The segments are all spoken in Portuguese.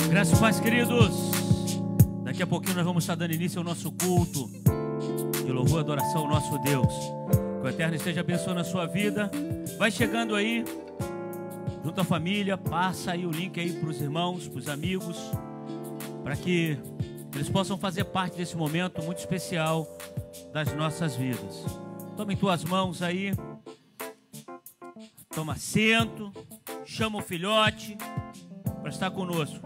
Graças e paz, queridos. Daqui a pouquinho nós vamos estar dando início ao nosso culto de louvor e adoração ao nosso Deus. Que o Eterno esteja abençoando a sua vida. Vai chegando aí, junto à família, passa aí o link aí para os irmãos, para os amigos, para que eles possam fazer parte desse momento muito especial das nossas vidas. Tome em tuas mãos aí, toma assento, chama o filhote para estar conosco.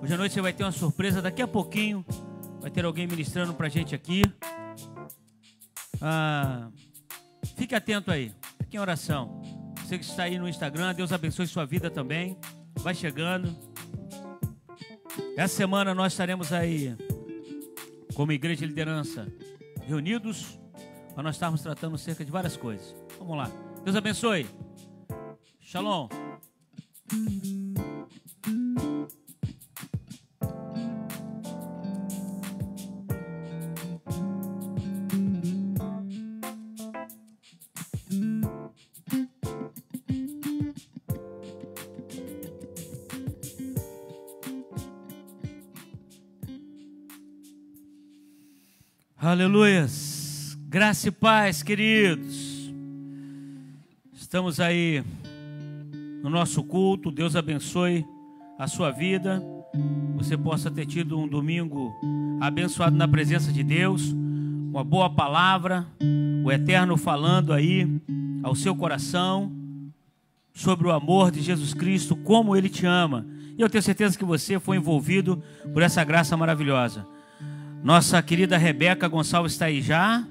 Hoje à noite você vai ter uma surpresa, daqui a pouquinho vai ter alguém ministrando para a gente aqui. Fique atento aí, fique em oração. Você que está aí no Instagram, Deus abençoe sua vida também. Vai chegando. Essa semana nós estaremos aí, como igreja de liderança, reunidos, para nós estarmos tratando cerca de várias coisas. Vamos lá. Deus abençoe. Shalom. Aleluias, graça e paz, queridos. Estamos aí no nosso culto. Deus abençoe a sua vida. Você possa ter tido um domingo abençoado na presença de Deus, uma boa palavra, o Eterno falando aí ao seu coração sobre o amor de Jesus Cristo, como Ele te ama. E eu tenho certeza que você foi envolvido por essa graça maravilhosa. Nossa querida Rebeca Gonçalves está aí já.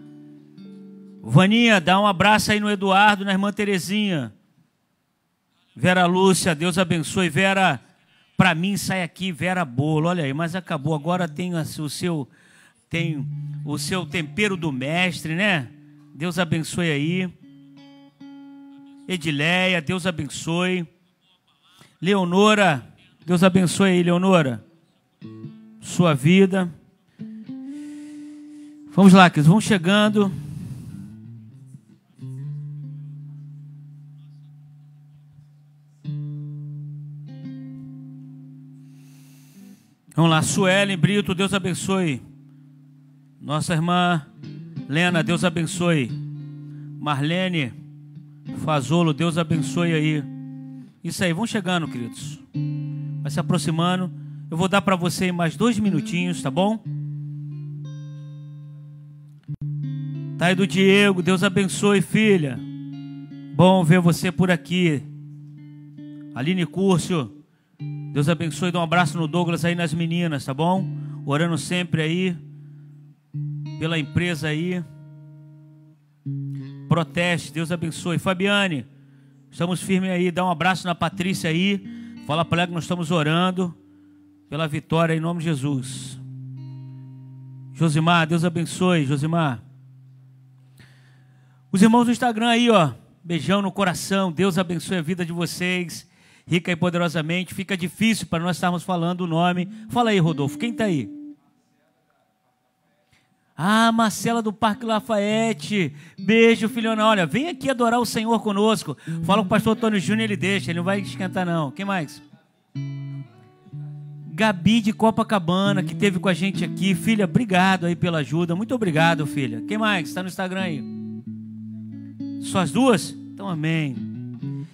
Vaninha, dá um abraço aí no Eduardo, na irmã Terezinha. Vera Lúcia, Deus abençoe. Vera, para mim sai aqui Vera Bolo. Olha aí, mas acabou. Agora tem o seu tempero do mestre, né? Deus abençoe aí. Edileia, Deus abençoe. Leonora, Deus abençoe aí, Leonora. Sua vida. Vamos lá, queridos, vão chegando. Vamos lá, Suelen Brito, Deus abençoe. Nossa irmã Lena, Deus abençoe. Marlene Fazolo, Deus abençoe aí. Isso aí, vão chegando, queridos. Vai se aproximando. Eu vou dar para você mais 2 minutinhos, tá bom? Tá aí do Diego, Deus abençoe, filha. Bom ver você por aqui. Aline Curcio, Deus abençoe. Dá um abraço no Douglas aí, nas meninas, tá bom? Orando sempre aí pela empresa aí. Proteste, Deus abençoe. Fabiane, estamos firmes aí. Dá um abraço na Patrícia aí. Fala para ela que nós estamos orando pela vitória em nome de Jesus. Josimar, Deus abençoe, Josimar. Os irmãos do Instagram aí, ó, beijão no coração, Deus abençoe a vida de vocês, rica e poderosamente. Fica difícil para nós estarmos falando o nome. Fala aí, Rodolfo, quem tá aí? Marcela do Parque Lafayette, beijo, filhona. Olha, vem aqui adorar o Senhor conosco. Fala com o pastor Antônio Júnior, ele deixa, ele não vai esquentar não. Quem mais? Gabi de Copacabana, que esteve com a gente aqui. Filha, obrigado aí pela ajuda, muito obrigado, filha. Quem mais? Está no Instagram aí? Só as duas? Então amém.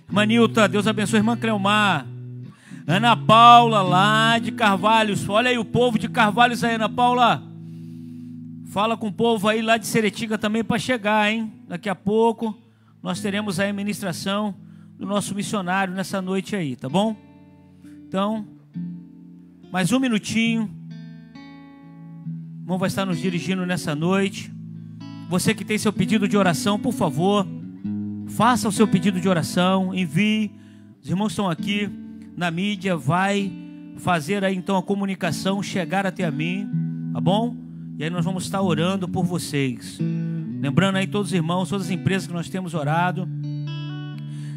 Irmã Nilta, Deus abençoe. Irmã Cleomar. Ana Paula, lá de Carvalhos. Olha aí o povo de Carvalhos aí, Ana Paula. Fala com o povo aí lá de Seretiga também para chegar, hein? Daqui a pouco nós teremos aí a ministração do nosso missionário nessa noite aí, tá bom? Então, mais 1 minutinho. O irmão vai estar nos dirigindo nessa noite. Você que tem seu pedido de oração, por favor, faça o seu pedido de oração, envie. Os irmãos estão aqui. na mídia vai fazer aí então a comunicação chegar até a mim, tá bom? E aí nós vamos estar orando por vocês. Lembrando aí todos os irmãos, todas as empresas que nós temos orado,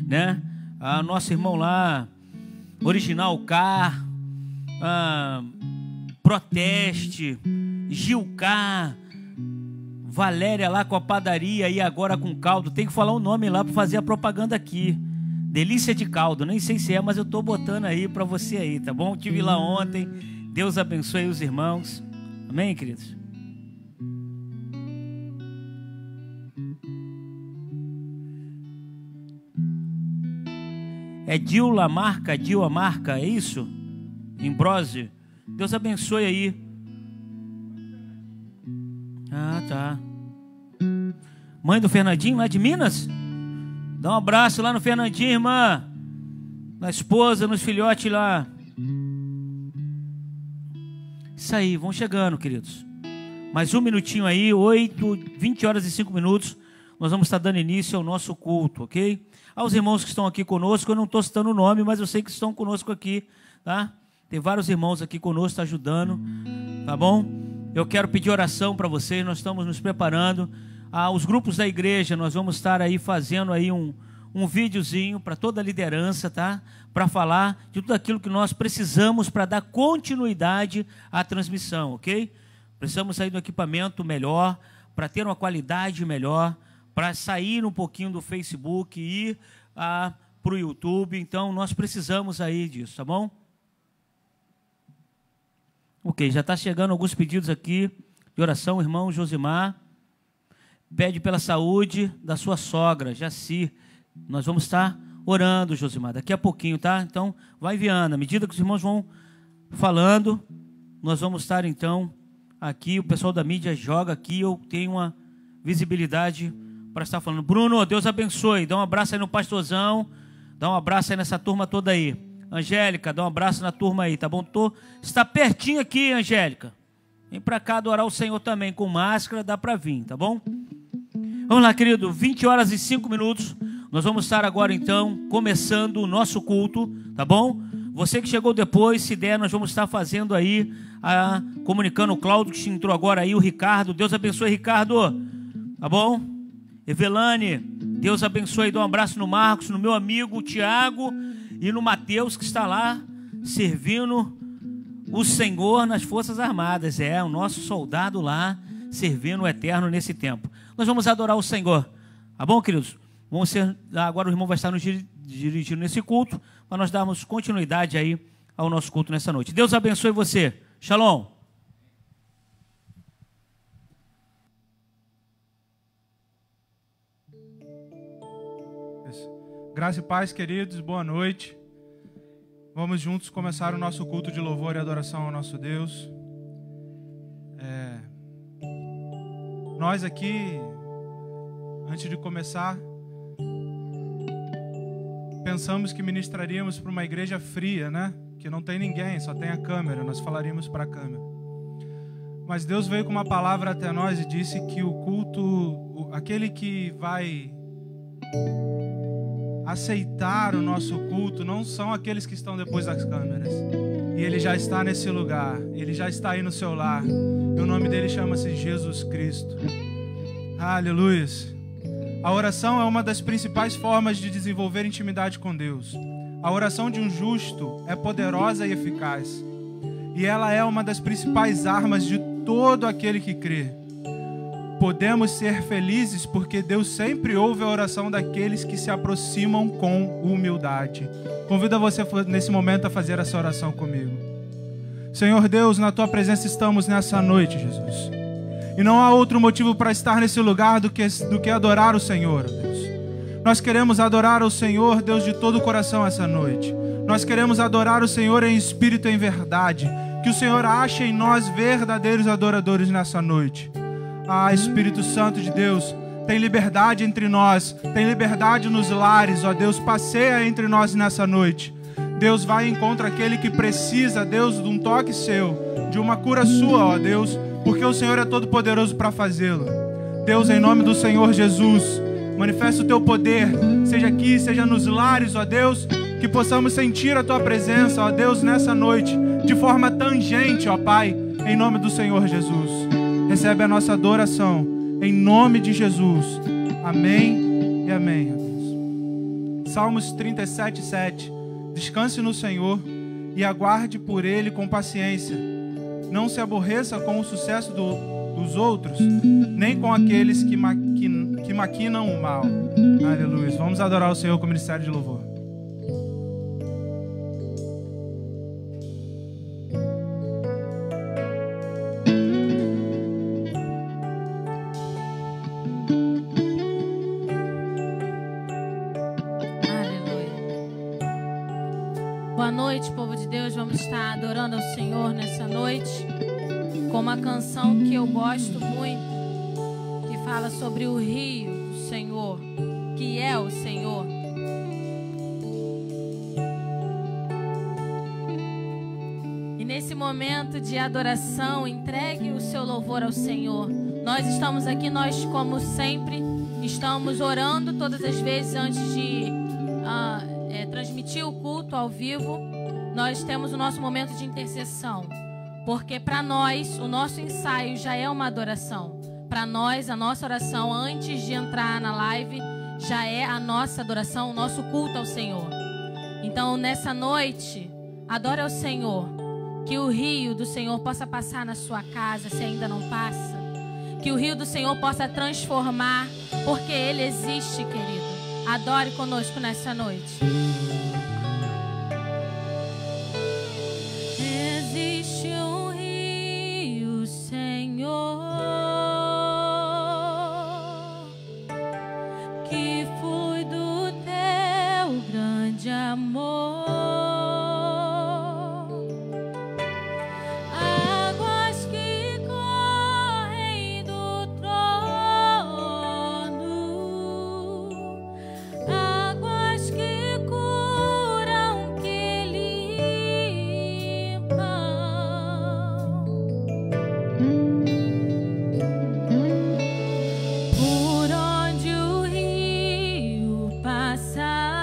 né? A nosso irmão lá, Original Car, Proteste, Gilcar, Valéria lá com a padaria e agora com caldo. Tem que falar o nome lá para fazer a propaganda aqui. Delícia de caldo, nem sei se é, mas eu tô botando aí para você aí, tá bom? Tive lá ontem. Deus abençoe os irmãos. Amém, queridos? É Dil a marca, é isso? Imbrose. Deus abençoe aí. Ah, tá. Mãe do Fernandinho, lá de Minas? Dá um abraço lá no Fernandinho, irmã. Na esposa, nos filhotes lá. Isso aí, vão chegando, queridos. Mais um minutinho aí, 20 horas e 5 minutos. Nós vamos estar dando início ao nosso culto, ok? Aos irmãos que estão aqui conosco, eu não estou citando o nome, mas eu sei que estão conosco aqui, tá? Tem vários irmãos aqui conosco, tá ajudando, tá bom? Eu quero pedir oração para vocês, nós estamos nos preparando. Os grupos da igreja, nós vamos estar aí fazendo aí um videozinho para toda a liderança, tá? Para falar de tudo aquilo que nós precisamos para dar continuidade à transmissão, ok? Precisamos sair do equipamento melhor, para ter uma qualidade melhor, para sair um pouquinho do Facebook e ir para o YouTube. Então, nós precisamos aí disso, tá bom? Ok, já está chegando alguns pedidos aqui de oração. Irmão Josimar pede pela saúde da sua sogra, Jaci. Nós vamos estar orando, Josimar, daqui a pouquinho, tá? Então, vai enviando. À medida que os irmãos vão falando, nós vamos estar, então, aqui. O pessoal da mídia joga aqui. Eu tenho uma visibilidade para estar falando. Bruno, Deus abençoe. Dá um abraço aí no pastorzão. Dá um abraço aí nessa turma toda aí. Angélica, dá um abraço na turma aí, tá bom? Está pertinho aqui, Angélica. Vem para cá adorar o Senhor também. Com máscara, dá para vir, tá bom? Vamos lá, querido. 20 horas e 5 minutos. Nós vamos estar agora, então, começando o nosso culto, tá bom? Você que chegou depois, se der, nós vamos estar fazendo aí, comunicando o Cláudio, que entrou agora aí, o Ricardo. Deus abençoe, Ricardo. Tá bom? Evelane, Deus abençoe. Dá um abraço no Marcos, no meu amigo Tiago e no Mateus, que está lá servindo o Senhor nas Forças Armadas. É, o nosso soldado lá servindo o Eterno nesse tempo. Nós vamos adorar o Senhor. Tá bom, queridos? Agora o irmão vai estar nos dirigindo nesse culto, para nós darmos continuidade aí ao nosso culto nessa noite. Deus abençoe você. Shalom. Graça e paz, queridos, boa noite. Vamos juntos começar o nosso culto de louvor e adoração ao nosso Deus. Nós aqui, antes de começar, pensamos que ministraríamos para uma igreja fria, né? Que não tem ninguém, só tem a câmera, nós falaríamos para a câmera. Mas Deus veio com uma palavra até nós e disse que o culto, aquele que vai aceitar o nosso culto não são aqueles que estão depois das câmeras. E Ele já está nesse lugar, Ele já está aí no seu lar. E o nome dele chama-se Jesus Cristo. Aleluia. A oração é uma das principais formas de desenvolver intimidade com Deus. A oração de um justo é poderosa e eficaz. E ela é uma das principais armas de todo aquele que crê. Podemos ser felizes porque Deus sempre ouve a oração daqueles que se aproximam com humildade. Convido você nesse momento a fazer essa oração comigo. Senhor Deus, na Tua presença estamos nessa noite, Jesus. E não há outro motivo para estar nesse lugar do que adorar o Senhor, Deus. Nós queremos adorar o Senhor, Deus, de todo o coração essa noite. Nós queremos adorar o Senhor em espírito e em verdade. Que o Senhor ache em nós verdadeiros adoradores nessa noite. Ah, Espírito Santo de Deus, tem liberdade entre nós, tem liberdade nos lares, ó Deus, passeia entre nós nessa noite. Deus, vai e encontra aquele que precisa, Deus, de um toque seu, de uma cura sua, ó Deus, porque o Senhor é todo poderoso para fazê-lo. Deus, em nome do Senhor Jesus, manifesta o teu poder, seja aqui, seja nos lares, ó Deus, que possamos sentir a Tua presença, ó Deus, nessa noite, de forma tangente, ó Pai, em nome do Senhor Jesus. Recebe a nossa adoração, em nome de Jesus. Amém e amém, ó Deus. Salmos 37:7. Descanse no Senhor e aguarde por Ele com paciência. Não se aborreça com o sucesso dos outros, nem com aqueles que maquinam o mal. Aleluia. Vamos adorar o Senhor com o ministério de louvor. Boa noite, povo de Deus. Vamos estar adorando ao Senhor nessa noite com uma canção que eu gosto muito, que fala sobre o rio do Senhor, que é o Senhor. E nesse momento de adoração, entregue o seu louvor ao Senhor. Nós estamos aqui, nós como sempre, estamos orando todas as vezes antes de transmitir o culto ao vivo. Nós temos o nosso momento de intercessão, porque para nós o nosso ensaio já é uma adoração. Para nós a nossa oração antes de entrar na live já é a nossa adoração, o nosso culto ao Senhor. Então nessa noite, adore ao Senhor, que o rio do Senhor possa passar na sua casa, se ainda não passa, que o rio do Senhor possa transformar, porque Ele existe, querido. Adore conosco nessa noite. Existe um rio, Senhor, que flui do teu grande amor. Águas que correm do trono, águas que curam, que limpam. Por onde o rio passar,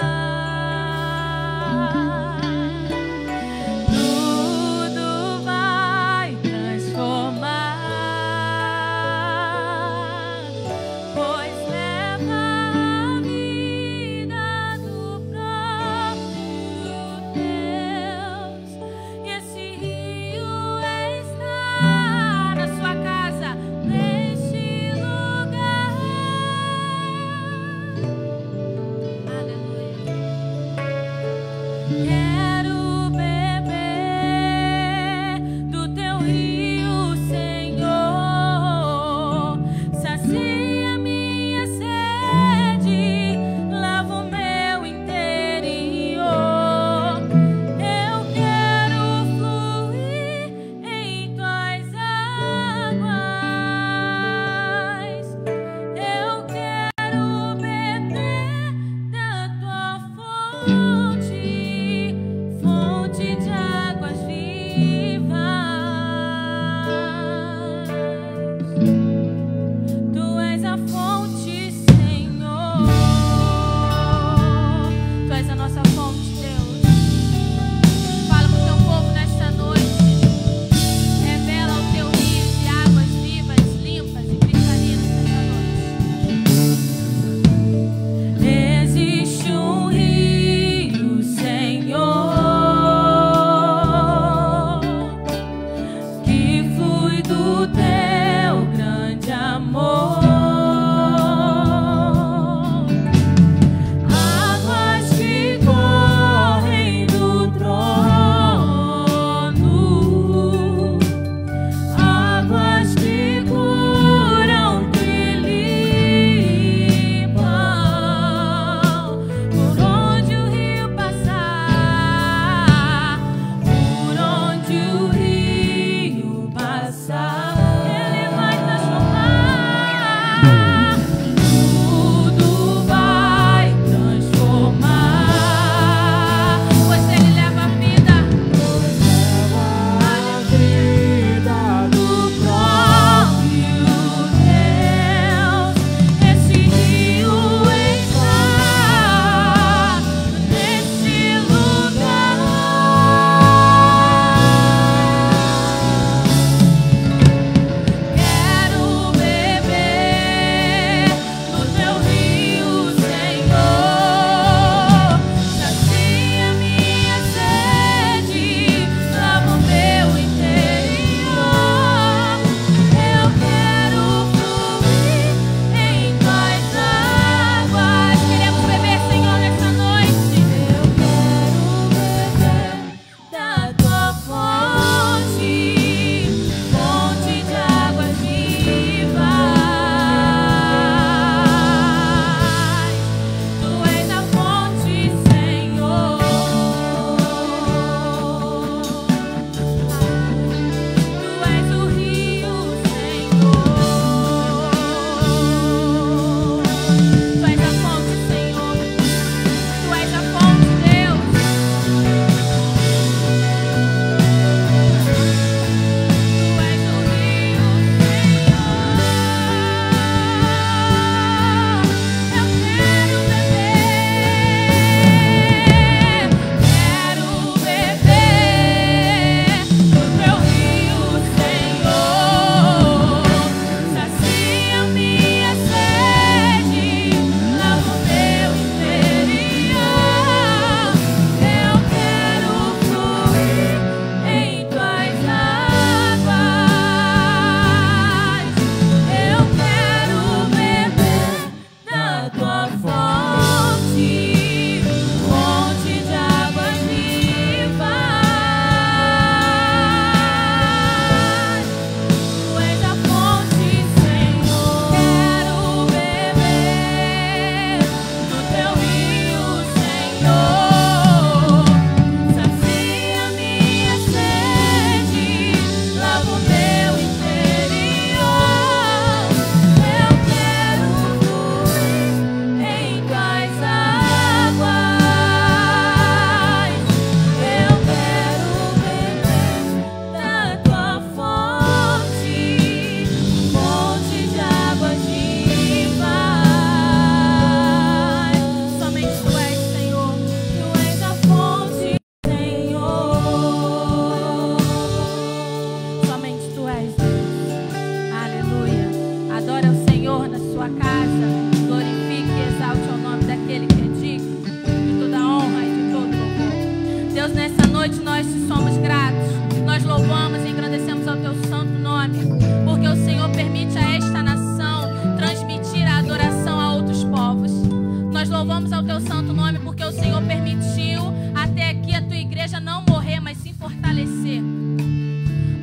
Louvamos ao teu santo nome, porque o Senhor permitiu até aqui a tua igreja não morrer, mas sim fortalecer.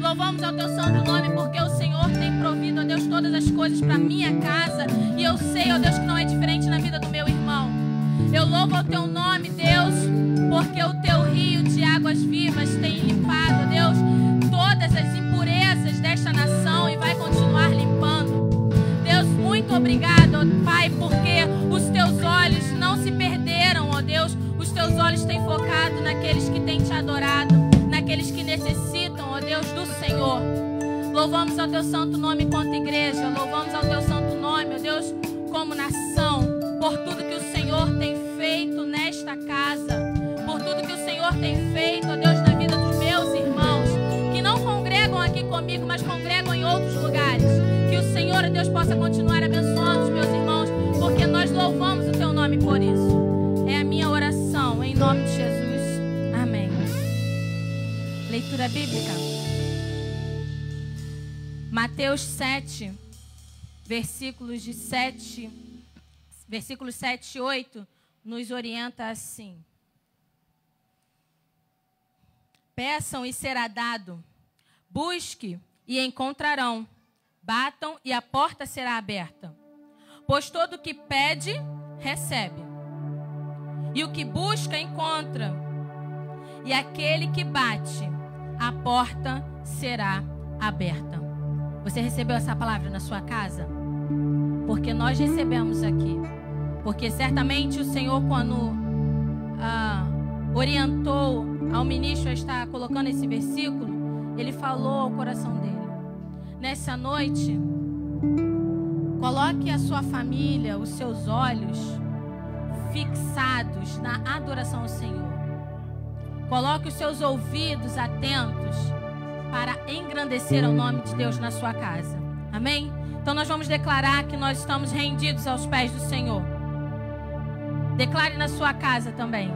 Louvamos ao teu santo nome, porque o Senhor tem provido, ó Deus, todas as coisas para minha casa. E eu sei, ó Deus, que não é diferente na vida do meu irmão. Eu louvo ao teu nome, Deus, porque o teu rio de águas vivas tem limpado, Deus, todas as impurezas desta nação e vai continuar limpando. Deus, muito obrigado, ó Pai, porque os teus olhos não se perderam, ó Deus. Os teus olhos têm focado naqueles que têm te adorado, naqueles que necessitam, ó Deus, do Senhor. Louvamos ao teu santo nome quanto igreja, louvamos ao teu santo nome, ó Deus, como nação, por tudo que o Senhor tem feito nesta casa, por tudo que o Senhor tem feito, ó Deus, na vida dos meus irmãos, que não congregam aqui comigo, mas congregam em outros lugares. Que o Senhor, ó Deus, possa continuar abençoando os meus irmãos, porque nós louvamos o teu nome por isso. É a minha oração, em nome de Jesus. Amém. Leitura bíblica. Mateus 7, versículos 7 e 8, nos orienta assim. Peçam e será dado. Busque e encontrarão. Batam e a porta será aberta. Pois todo o que pede, recebe. E o que busca, encontra. E aquele que bate, a porta será aberta. Você recebeu essa palavra na sua casa? Porque nós recebemos aqui. Porque certamente o Senhor, quando orientou ao ministro a estar colocando esse versículo, ele falou ao coração dele. Nessa noite, coloque a sua família, os seus olhos fixados na adoração ao Senhor. Coloque os seus ouvidos atentos para engrandecer o nome de Deus na sua casa. Amém? Então nós vamos declarar que nós estamos rendidos aos pés do Senhor. Declare na sua casa também.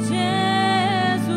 Jesus.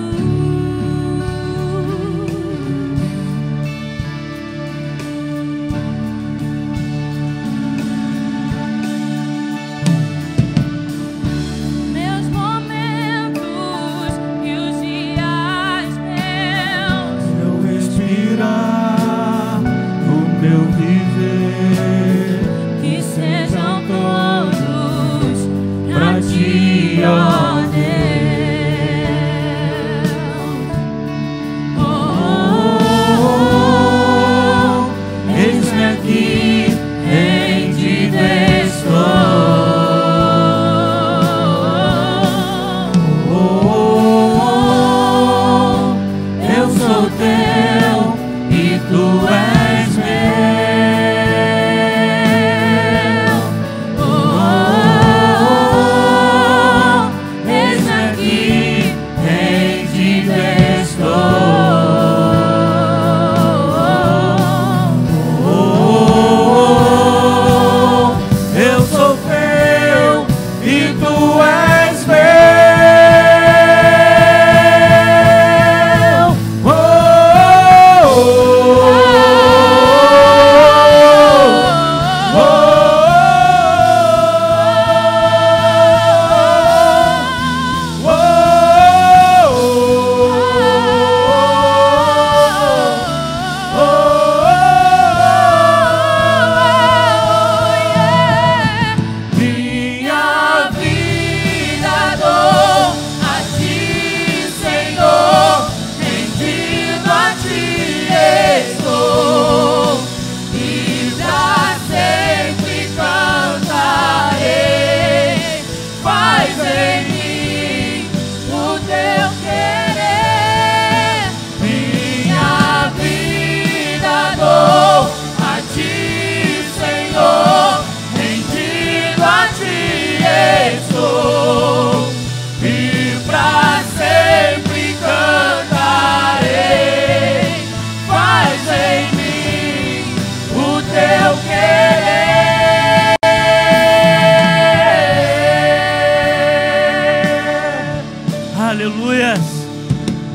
Aleluias.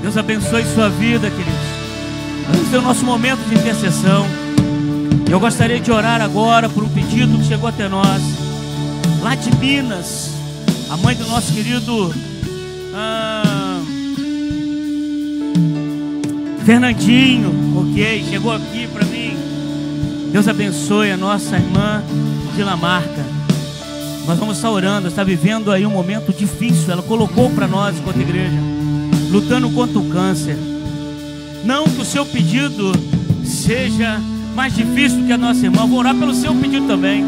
Deus abençoe sua vida, queridos. Vamos ter o nosso momento de intercessão. Eu gostaria de orar agora por um pedido que chegou até nós, lá de Minas. A mãe do nosso querido Fernandinho, ok, chegou aqui para mim. Deus abençoe a nossa irmã de Lamarca. Nós vamos estar orando, está vivendo aí um momento difícil. Ela colocou para nós, enquanto igreja, lutando contra o câncer. Não que o seu pedido seja mais difícil do que a nossa irmã, vou orar pelo seu pedido também,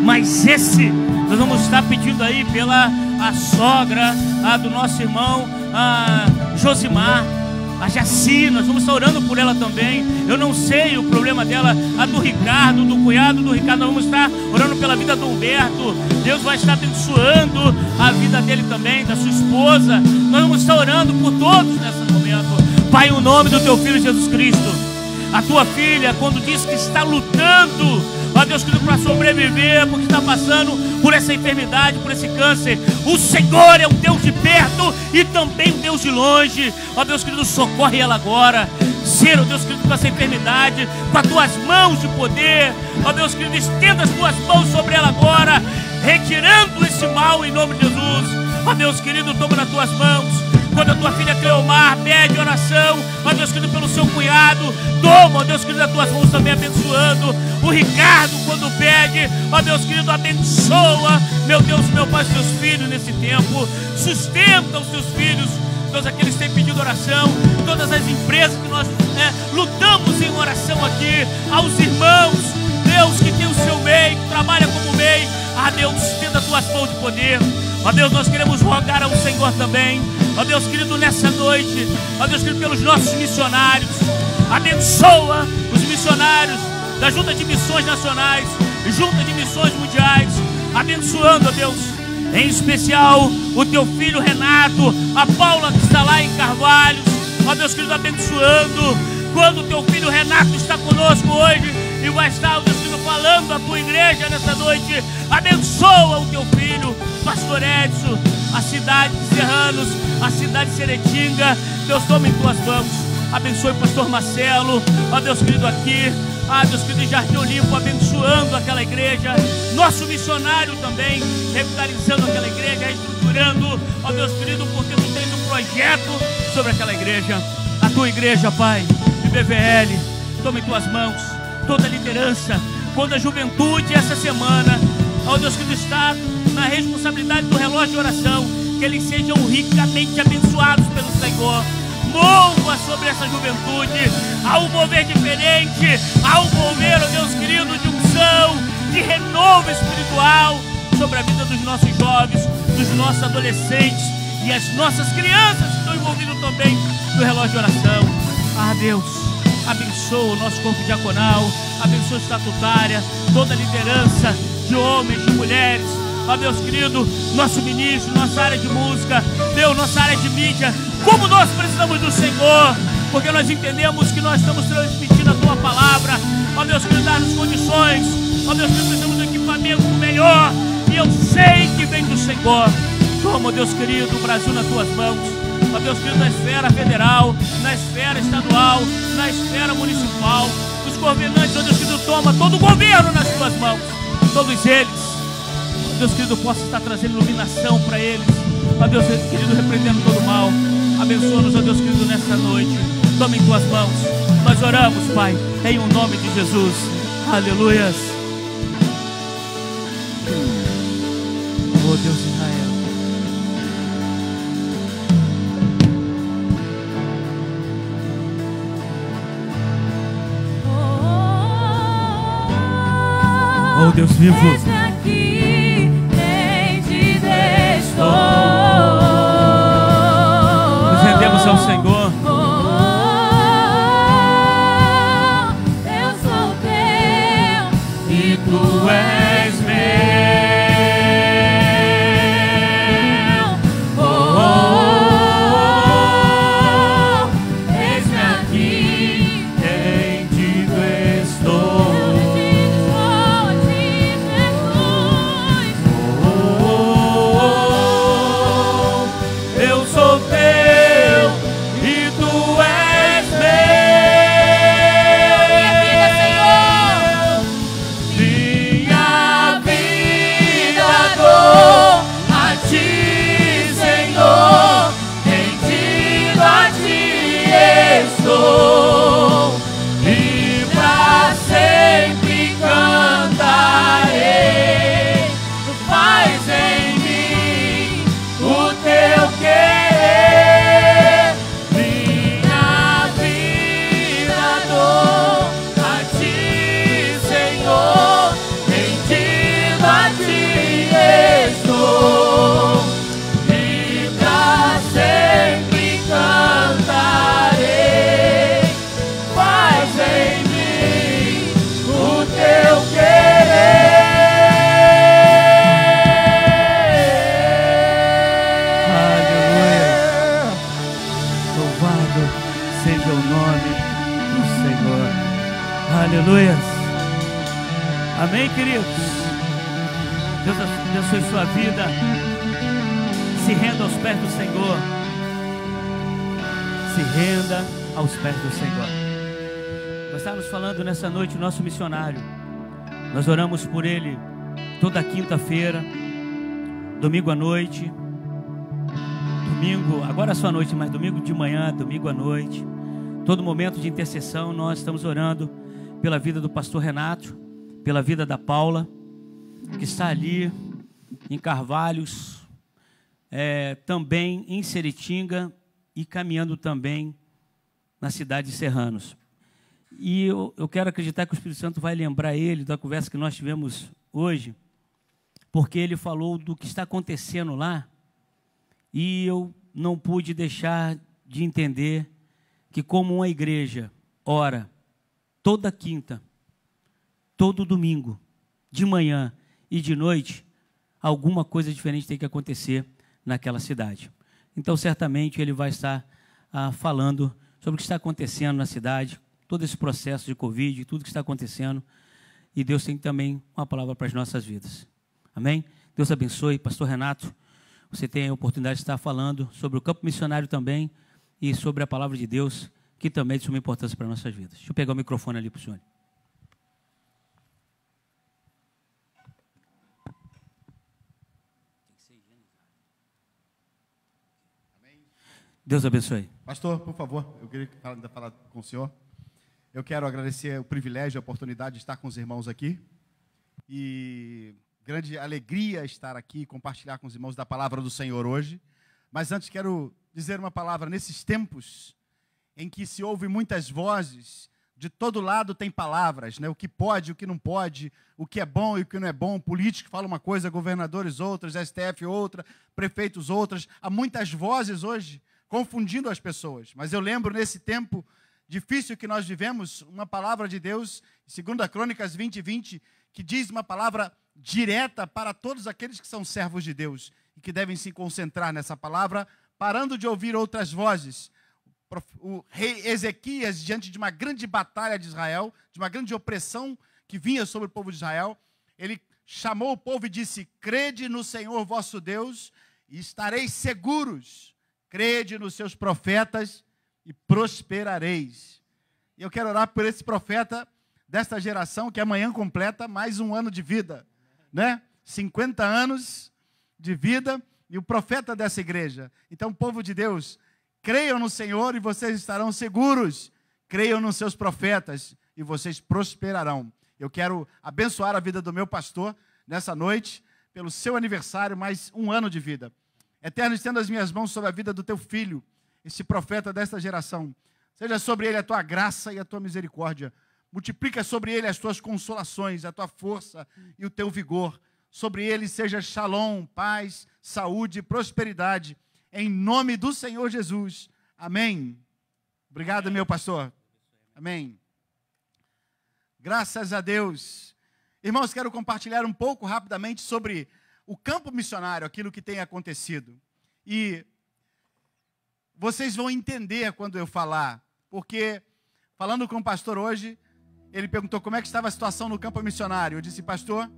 mas esse nós vamos estar pedindo aí pela a sogra do nosso irmão Josimar, a Jaci. Nós vamos estar orando por ela também. Eu não sei o problema dela, a do Ricardo, do cunhado do Ricardo. Nós vamos estar orando pela vida do Humberto. Deus vai estar abençoando a vida dele também, da sua esposa. Nós vamos estar orando por todos nesse momento. Pai, o nome do teu filho Jesus Cristo, a tua filha, quando diz que está lutando, ó Deus querido, para sobreviver, porque está passando por essa enfermidade, por esse câncer, o Senhor é um Deus de perto e também um Deus de longe. Ó Deus querido, socorre ela agora. Ser, ó Deus querido, com essa enfermidade, com as tuas mãos de poder. Ó Deus querido, estenda as tuas mãos sobre ela agora, retirando esse mal em nome de Jesus. Ó Deus querido, toma nas tuas mãos. Quando a tua filha Cleomar pede oração, ó Deus querido, pelo seu cunhado, toma, ó Deus querido, as tuas mãos também abençoando. O Ricardo, quando pede, ó Deus querido, abençoa, meu Deus, meu Pai, os teus filhos nesse tempo. Sustenta os teus filhos, todos aqueles que têm pedido oração, todas as empresas que nós lutamos em oração aqui, aos irmãos, Deus, que tem o seu MEI, que trabalha como MEI. Deus, estenda as tuas mãos de poder. Ó Deus, nós queremos rogar ao Senhor também, ó Deus querido, nessa noite, ó Deus querido, pelos nossos missionários. Abençoa os missionários da Junta de Missões Nacionais e Junta de Missões Mundiais, abençoando, ó Deus, em especial o teu filho Renato, a Paula que está lá em Carvalhos, ó Deus querido, abençoando. Quando o teu filho Renato está conosco hoje e vai estar, ó Deus querido, falando a tua igreja nessa noite, abençoa o teu filho, Pastor Edson, a cidade de Serranos, a cidade de Seretinga. Deus, toma em tuas mãos. Abençoe o pastor Marcelo, ó Deus querido, aqui, Deus querido, em Jardim Olimpo, abençoando aquela igreja. Nosso missionário também, revitalizando aquela igreja, reestruturando, ó Deus querido, porque tu tens um projeto sobre aquela igreja. A tua igreja, Pai, de BVL, toma em tuas mãos toda a liderança, toda a juventude essa semana, ó Deus querido, está na responsabilidade do relógio de oração, que eles sejam ricamente abençoados pelo Senhor. Mova sobre essa juventude, há um mover diferente, há um mover, ó Deus querido, de unção, de renovo espiritual sobre a vida dos nossos jovens, dos nossos adolescentes e as nossas crianças que estão envolvidas também no relógio de oração. Deus, abençoa o nosso corpo diaconal, abençoa a estatutária, toda a liderança de homens, de mulheres, ó Deus querido, nosso ministro, nossa área de música, Deus, nossa área de mídia. Como nós precisamos do Senhor, porque nós entendemos que nós estamos transmitindo a tua palavra. Ó Deus querido, dá-nos condições, ó Deus querido, precisamos de um equipamento melhor, e eu sei que vem do Senhor. Toma, ó Deus querido, o Brasil nas tuas mãos, ó Deus querido, na esfera federal, na esfera estadual, na esfera municipal, os governantes, ó Deus querido, toma todo o governo nas tuas mãos, todos eles, ó Deus querido, possa estar trazendo iluminação para eles, ó Deus querido, repreendendo todo o mal. Abençoa-nos, ó Deus querido, nessa noite. Toma em tuas mãos. Nós oramos, Pai, em o nome de Jesus. Aleluias. Oh Deus de Israel. Oh Deus vivo. Ao Senhor, eu sou teu e tu és meu. Eis-me aqui, rendido estou. Eu sou teu. seja o nome do Senhor. Aleluia. Amém, queridos? Deus abençoe sua vida. Se renda aos pés do Senhor. Se renda aos pés do Senhor. Nós estávamos falando nessa noite o nosso missionário. Nós oramos por ele toda quinta-feira, domingo à noite, domingo, agora é só à noite, mas domingo de manhã, domingo à noite. Todo momento de intercessão nós estamos orando pela vida do pastor Renato, pela vida da Paula, que está ali em Carvalhos, também em Seritinga e caminhando também na cidade de Serranos. E eu quero acreditar que o Espírito Santo vai lembrar ele da conversa que nós tivemos hoje, porque ele falou do que está acontecendo lá, e eu não pude deixar de entender que, como uma igreja ora toda quinta, todo domingo, de manhã e de noite, alguma coisa diferente tem que acontecer naquela cidade. Então, certamente, ele vai estar falando sobre o que está acontecendo na cidade, todo esse processo de Covid, tudo que está acontecendo, e Deus tem também uma palavra para as nossas vidas. Amém? Deus abençoe. Pastor Renato, você tem a oportunidade de estar falando sobre o campo missionário também e sobre a palavra de Deus, que também é de suma importância para as nossas vidas. Deixa eu pegar o microfone ali para o senhor. Deus abençoe. Pastor, por favor, eu queria ainda falar com o senhor. Eu quero agradecer o privilégio, a oportunidade de estar com os irmãos aqui. E grande alegria estar aqui e compartilhar com os irmãos da palavra do Senhor hoje. Mas antes quero dizer uma palavra. Nesses tempos em que se ouve muitas vozes, de todo lado tem palavras, né? O que pode, o que não pode, o que é bom e o que não é bom. Político fala uma coisa, governadores outras, STF outra, prefeitos outras. Há muitas vozes hoje confundindo as pessoas. Mas eu lembro nesse tempo difícil que nós vivemos, uma palavra de Deus, 2 Crônicas 20:20, que diz uma palavra direta para todos aqueles que são servos de Deus e que devem se concentrar nessa palavra, parando de ouvir outras vozes. O rei Ezequias, diante de uma grande batalha de Israel, de uma grande opressão que vinha sobre o povo de Israel, ele chamou o povo e disse: crede no Senhor vosso Deus e estareis seguros, crede nos seus profetas e prosperareis. E eu quero orar por esse profeta desta geração que amanhã completa mais um ano de vida, né? 50 anos de vida, e o profeta dessa igreja. Então, povo de Deus, creiam no Senhor e vocês estarão seguros. Creiam nos seus profetas e vocês prosperarão. Eu quero abençoar a vida do meu pastor nessa noite, pelo seu aniversário, mais um ano de vida. Eterno, estendo as minhas mãos sobre a vida do teu filho, esse profeta desta geração. Seja sobre ele a tua graça e a tua misericórdia. Multiplica sobre ele as tuas consolações, a tua força e o teu vigor. Sobre ele seja shalom, paz, saúde e prosperidade. Em nome do Senhor Jesus. Amém. Obrigado, meu pastor. Amém. Graças a Deus. Irmãos, quero compartilhar um pouco rapidamente sobre o campo missionário, aquilo que tem acontecido. E vocês vão entender quando eu falar, porque falando com o pastor hoje, ele perguntou como é que estava a situação no campo missionário. Eu disse: pastor,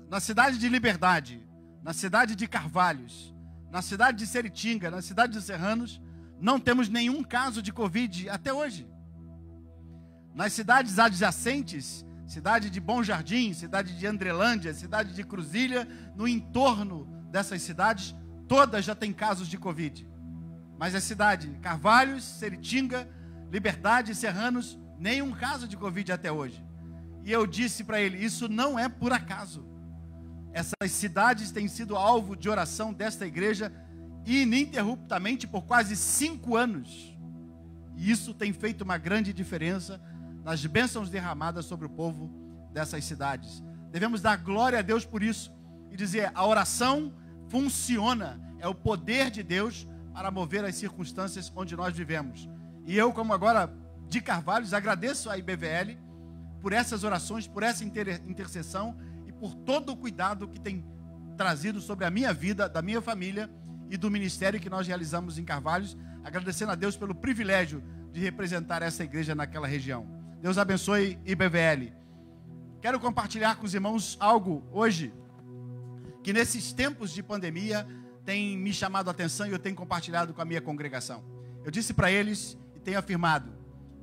na cidade de Liberdade, na cidade de Carvalhos, na cidade de Seritinga, na cidade de Serranos, não temos nenhum caso de Covid até hoje. Nas cidades adjacentes, cidade de Bom Jardim, cidade de Andrelândia, cidade de Cruzilha, no entorno dessas cidades, todas já têm casos de Covid. Mas a cidade Carvalhos, Seritinga, Liberdade e Serranos, nenhum caso de Covid até hoje. E eu disse para ele: isso não é por acaso. Essas cidades têm sido alvo de oração desta igreja ininterruptamente por quase 5 anos. E isso tem feito uma grande diferença nas bênçãos derramadas sobre o povo dessas cidades. Devemos dar glória a Deus por isso e dizer: a oração funciona, é o poder de Deus para mover as circunstâncias onde nós vivemos. E eu, como agora de Carvalhos, agradeço à IBVL por essas orações, por essa intercessão e por todo o cuidado que tem trazido sobre a minha vida, da minha família e do ministério que nós realizamos em Carvalhos, agradecendo a Deus pelo privilégio de representar essa igreja naquela região. Deus abençoe IBVL. Quero compartilhar com os irmãos algo hoje que nesses tempos de pandemia tem me chamado a atenção e eu tenho compartilhado com a minha congregação. Eu disse para eles e tenho afirmado: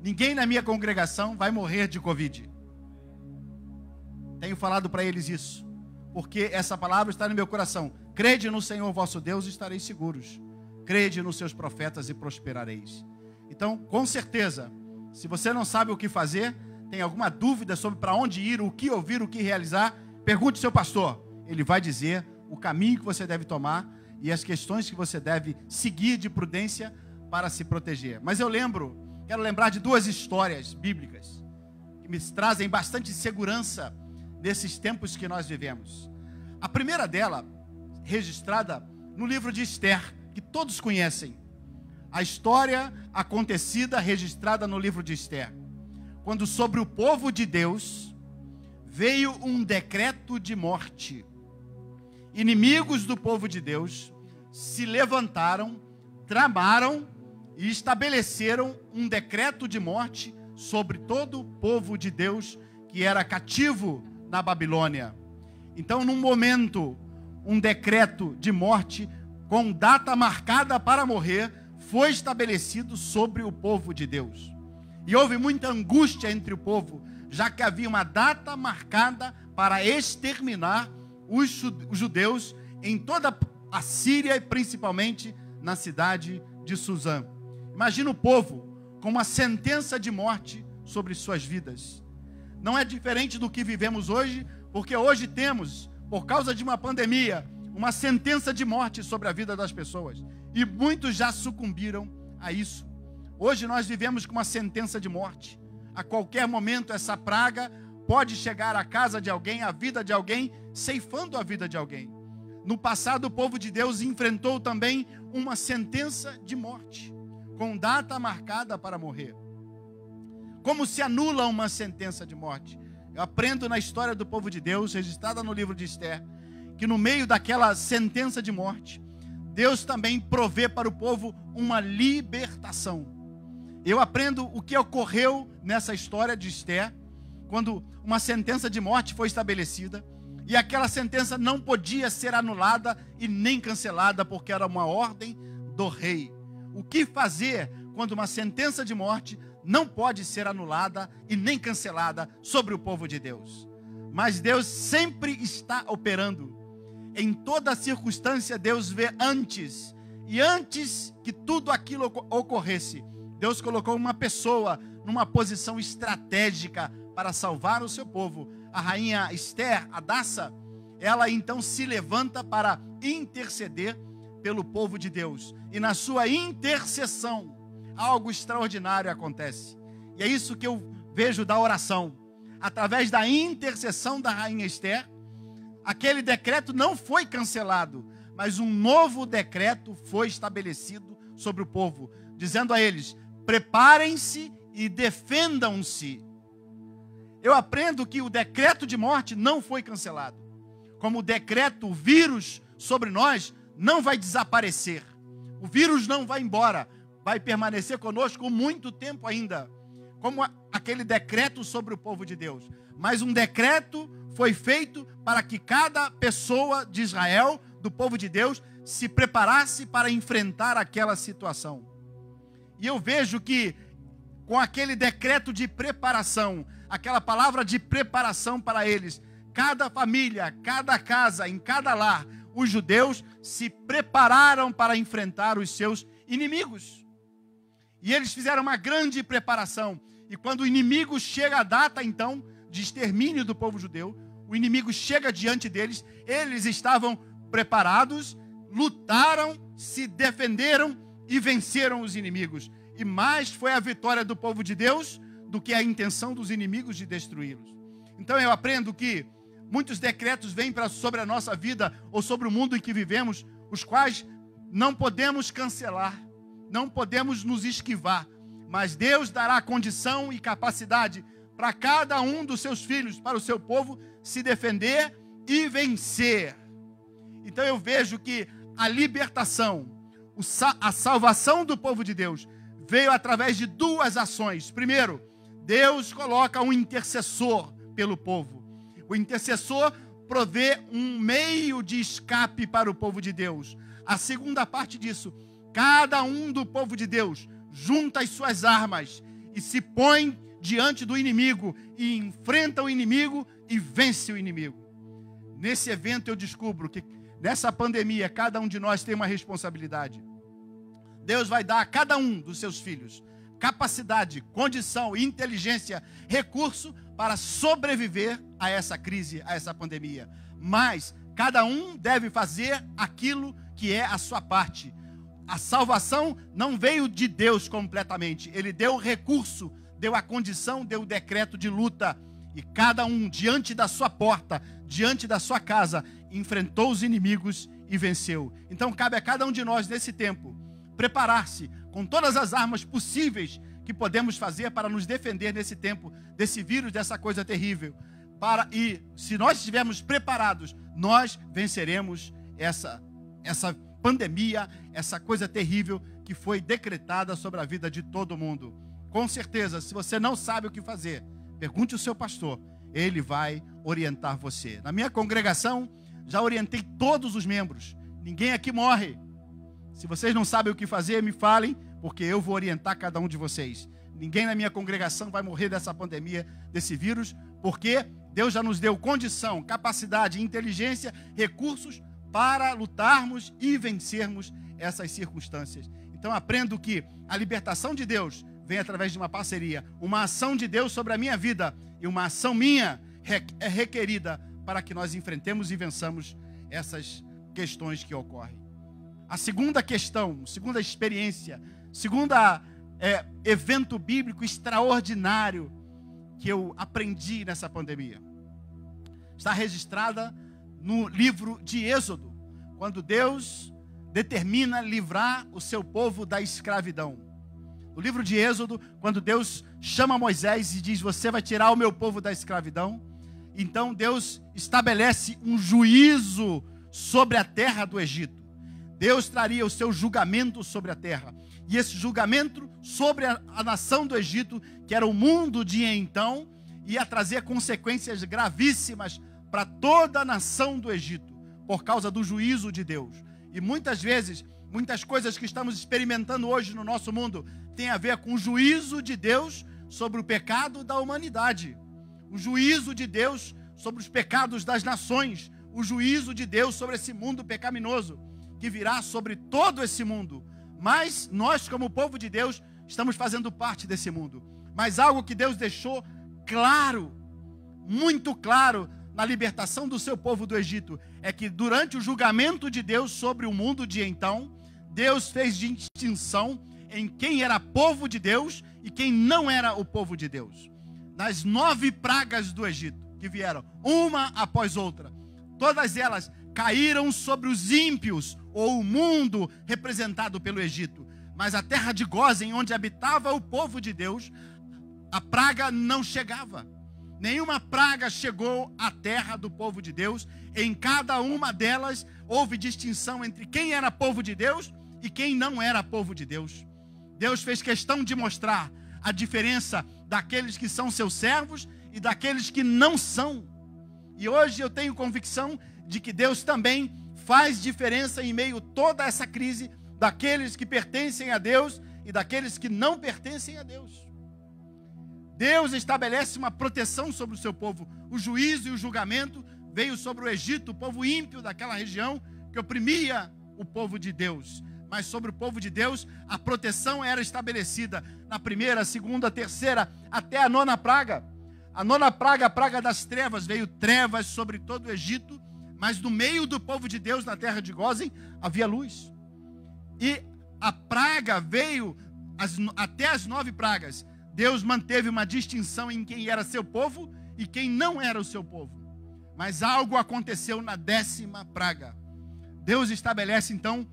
ninguém na minha congregação vai morrer de Covid. Tenho falado para eles isso, porque essa palavra está no meu coração. Crede no Senhor vosso Deus e estareis seguros. Crede nos seus profetas e prosperareis. Então, com certeza, se você não sabe o que fazer, tem alguma dúvida sobre para onde ir, o que ouvir, o que realizar, pergunte ao seu pastor. Ele vai dizer o caminho que você deve tomar e as questões que você deve seguir de prudência para se proteger. Mas eu quero lembrar de duas histórias bíblicas que me trazem bastante segurança nesses tempos que nós vivemos. A primeira dela, registrada no livro de Esther, que todos conhecem. A história acontecida, registrada no livro de Esther. Quando sobre o povo de Deus veio um decreto de morte. Inimigos do povo de Deus se levantaram, tramaram e estabeleceram um decreto de morte sobre todo o povo de Deus que era cativo na Babilônia. Então, num momento, um decreto de morte com data marcada para morrer foi estabelecido sobre o povo de Deus. E houve muita angústia entre o povo, já que havia uma data marcada para exterminar os judeus em toda a Síria e principalmente na cidade de Suzã. Imagina o povo com uma sentença de morte sobre suas vidas. Não é diferente do que vivemos hoje, porque hoje temos, por causa de uma pandemia, uma sentença de morte sobre a vida das pessoas. E muitos já sucumbiram a isso. Hoje nós vivemos com uma sentença de morte. A qualquer momento essa praga pode chegar à casa de alguém, à vida de alguém, ceifando a vida de alguém. No passado o povo de Deus enfrentou também uma sentença de morte, com data marcada para morrer. Como se anula uma sentença de morte? Eu aprendo na história do povo de Deus, registrada no livro de Esther, que no meio daquela sentença de morte, Deus também provê para o povo uma libertação. Eu aprendo o que ocorreu nessa história de Esther, quando uma sentença de morte foi estabelecida, e aquela sentença não podia ser anulada e nem cancelada, porque era uma ordem do rei. O que fazer quando uma sentença de morte não pode ser anulada e nem cancelada sobre o povo de Deus? Mas Deus sempre está operando. Em toda circunstância, Deus vê antes. E antes que tudo aquilo ocorresse, Deus colocou uma pessoa numa posição estratégica para salvar o seu povo. A rainha Esther, Hadassa, ela então se levanta para interceder pelo povo de Deus. E na sua intercessão, algo extraordinário acontece. E é isso que eu vejo da oração. Através da intercessão da rainha Esther, aquele decreto não foi cancelado, mas um novo decreto foi estabelecido sobre o povo, dizendo a eles: preparem-se e defendam-se. Eu aprendo que o decreto de morte não foi cancelado. Como o decreto, o vírus sobre nós não vai desaparecer. O vírus não vai embora, vai permanecer conosco muito tempo ainda. Como aquele decreto sobre o povo de Deus. Mas um decreto foi feito para que cada pessoa de Israel, do povo de Deus, se preparasse para enfrentar aquela situação. E eu vejo que com aquele decreto de preparação, aquela palavra de preparação para eles, cada família, cada casa, em cada lar, os judeus se prepararam para enfrentar os seus inimigos. E eles fizeram uma grande preparação. E quando o inimigo chega a data, então, de extermínio do povo judeu, o inimigo chega diante deles, eles estavam preparados, lutaram, se defenderam e venceram os inimigos. E mais foi a vitória do povo de Deus do que a intenção dos inimigos de destruí-los. Então eu aprendo que muitos decretos vêm sobre a nossa vida ou sobre o mundo em que vivemos, os quais não podemos cancelar, não podemos nos esquivar, mas Deus dará condição e capacidade para cada um dos seus filhos, para o seu povo, se defender e vencer. Então eu vejo que a libertação, a salvação do povo de Deus veio através de duas ações. Primeiro, Deus coloca um intercessor pelo povo. O intercessor provê um meio de escape para o povo de Deus. A segunda parte disso, cada um do povo de Deus junta as suas armas e se põe diante do inimigo e enfrenta o inimigo e vence o inimigo. Nesse evento eu descubro que nessa pandemia cada um de nós tem uma responsabilidade. Deus vai dar a cada um dos seus filhos capacidade, condição, inteligência, recurso para sobreviver a essa crise, a essa pandemia. Mas cada um deve fazer aquilo que é a sua parte. A salvação não veio de Deus completamente. Ele deu o recurso, deu a condição, deu o decreto de luta. E cada um, diante da sua porta, diante da sua casa, enfrentou os inimigos e venceu. Então cabe a cada um de nós, nesse tempo, preparar-se com todas as armas possíveis que podemos fazer para nos defender nesse tempo, desse vírus, dessa coisa terrível. E se nós estivermos preparados, nós venceremos essa pandemia, essa coisa terrível que foi decretada sobre a vida de todo mundo. Com certeza, se você não sabe o que fazer, pergunte ao seu pastor, ele vai orientar você. Na minha congregação, já orientei todos os membros, ninguém aqui morre. Se vocês não sabem o que fazer, me falem, porque eu vou orientar cada um de vocês. Ninguém na minha congregação vai morrer dessa pandemia, desse vírus, porque Deus já nos deu condição, capacidade, inteligência, recursos para lutarmos e vencermos essas circunstâncias. Então aprendo que a libertação de Deus vem através de uma parceria, uma ação de Deus sobre a minha vida e uma ação minha é requerida para que nós enfrentemos e vençamos essas questões que ocorrem. A segunda questão, segunda experiência, segunda evento bíblico extraordinário que eu aprendi nessa pandemia, está registrada no livro de Êxodo, quando Deus determina livrar o seu povo da escravidão. No livro de Êxodo, quando Deus chama Moisés e diz, você vai tirar o meu povo da escravidão, então Deus estabelece um juízo sobre a terra do Egito. Deus traria o seu julgamento sobre a terra. E esse julgamento sobre a nação do Egito, que era o mundo de então, ia trazer consequências gravíssimas para toda a nação do Egito, por causa do juízo de Deus. E muitas vezes, muitas coisas que estamos experimentando hoje no nosso mundo, tem a ver com o juízo de Deus sobre o pecado da humanidade. O juízo de Deus sobre os pecados das nações. O juízo de Deus sobre esse mundo pecaminoso, que virá sobre todo esse mundo. Mas nós, como povo de Deus, estamos fazendo parte desse mundo. Mas algo que Deus deixou claro, muito claro, na libertação do seu povo do Egito, é que durante o julgamento de Deus sobre o mundo de então, Deus fez distinção em quem era povo de Deus e quem não era o povo de Deus. Nas 9 pragas do Egito, que vieram, uma após outra, todas elas caíram sobre os ímpios, ou o mundo representado pelo Egito. Mas a terra de Gósen, onde habitava o povo de Deus, a praga não chegava. Nenhuma praga chegou à terra do povo de Deus. Em cada uma delas houve distinção entre quem era povo de Deus e quem não era povo de Deus. Deus fez questão de mostrar a diferença daqueles que são seus servos e daqueles que não são. E hoje eu tenho convicção de que Deus também faz diferença em meio a toda essa crise daqueles que pertencem a Deus e daqueles que não pertencem a Deus. Deus estabelece uma proteção sobre o seu povo. O juízo e o julgamento veio sobre o Egito, o povo ímpio daquela região que oprimia o povo de Deus. Mas sobre o povo de Deus, a proteção era estabelecida na primeira, segunda, terceira, até a 9ª praga. A 9ª praga, a praga das trevas, veio trevas sobre todo o Egito, mas no meio do povo de Deus, na terra de Gósen, havia luz. E a praga veio até as 9 pragas. Deus manteve uma distinção em quem era seu povo e quem não era o seu povo. Mas algo aconteceu na 10ª praga. Deus estabelece então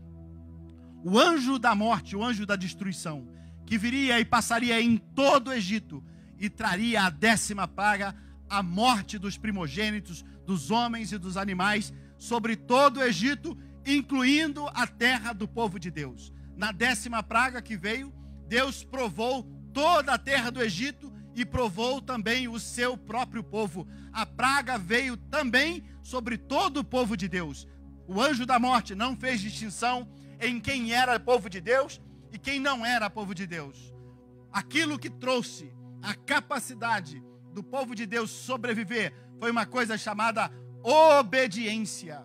o anjo da morte, o anjo da destruição, que viria e passaria em todo o Egito e traria a 10ª praga, a morte dos primogênitos, dos homens e dos animais, sobre todo o Egito incluindo a terra do povo de Deus. Na 10ª praga que veio, Deus provou toda a terra do Egito e provou também o seu próprio povo. A praga veio também sobre todo o povo de Deus. O anjo da morte não fez distinção em quem era povo de Deus e quem não era povo de Deus. Aquilo que trouxe a capacidade do povo de Deus sobreviver foi uma coisa chamada obediência.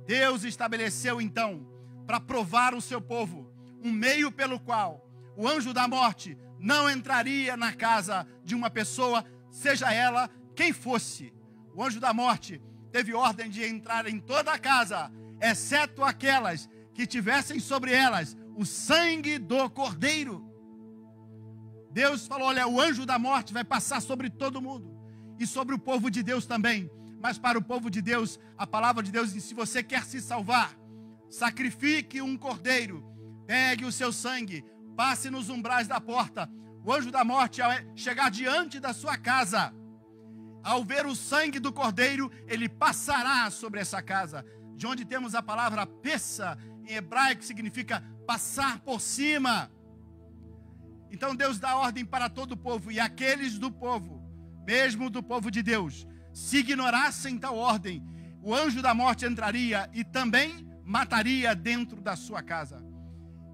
Deus estabeleceu então, para provar o seu povo, um meio pelo qual o anjo da morte não entraria na casa de uma pessoa, seja ela quem fosse. O anjo da morte teve ordem de entrar em toda a casa, exceto aquelas que tivessem sobre elas o sangue do cordeiro. Deus falou, olha, o anjo da morte vai passar sobre todo mundo e sobre o povo de Deus também. Mas para o povo de Deus, a palavra de Deus diz, se você quer se salvar, sacrifique um cordeiro, pegue o seu sangue, passe nos umbrais da porta. O anjo da morte, ao chegar diante da sua casa, ao ver o sangue do cordeiro, ele passará sobre essa casa. De onde temos a palavra pessa, em hebraico, que significa passar por cima. Então Deus dá ordem para todo o povo, e aqueles do povo, mesmo do povo de Deus, se ignorassem tal ordem, o anjo da morte entraria e também mataria dentro da sua casa.